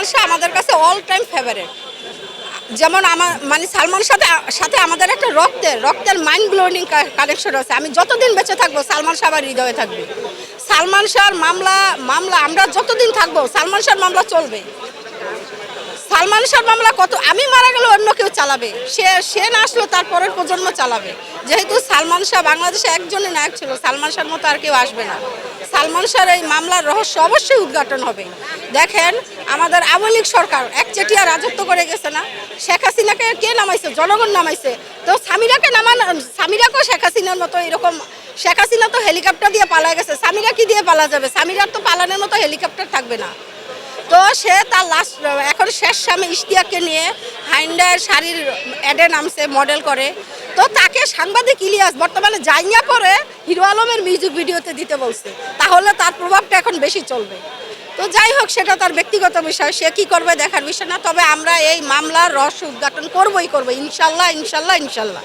সালমান শাহ আমাদের কাছে all time favourite. যেমন মানে সালমান সাথে আমাদের একটা রক্তের মাইন্ড ব্লোয়িং কানেকশন আছে। আমি যতদিন বেঁচে থাকবো সালমান শাহ আমার হৃদয়ে থাকবে। সালমান শাহর মামলা আমরা যতদিন থাকবো সালমান শাহর মামলা চলবে। সালমান শাহর মামলা আমি মারা গেলে অন্য কেউ চালাবে, সে না আসলেও তার পরের প্রজন্ম চালাবে। যেহেতু সালমান শাহ বাংলাদেশে একজনই নায়ক ছিল, সালমান শাহর মতো আর কেউ আসবে না। সালমান শাহর এই মামলার রহস্য অবশ্যই উদ্ঘাটন হবে। দেখেন, আমাদের আওয়ামী লীগ সরকার একচেটিয়া রাজত্ব করে গেছে না? শেখ হাসিনাকে কে নামাইছে? জনগণ নামাইছে। তো সামিরাকেও শেখ হাসিনার মতো এরকম, শেখ হাসিনা তো হেলিকপ্টার দিয়ে পালায় গেছে, সামিরা কি দিয়ে পালা যাবে? সামিরার তো পালানোর মতো হেলিকপ্টার থাকবে না। তো সে তার লাস্ট এখন শেষ স্বামী ইশতিয়াককে নিয়ে হাইন্ডার শাড়ির অ্যাডে নামছে মডেল করে। তো তাকে সাংবাদিক ইলিয়াস বর্তমানে জাইয়া পরে হিরো আলমের মিউজিক ভিডিওতে দিতে বলছে, তাহলে তার প্রভাবটা এখন বেশি চলবে। তো যাই হোক, সেটা তার ব্যক্তিগত বিষয়, সে কি করবে দেখার বিষয় না। তবে আমরা এই মামলার রহস্য উদ্ঘাটন করবই ইনশাল্লাহ ইনশাল্লাহ ইনশাল্লাহ।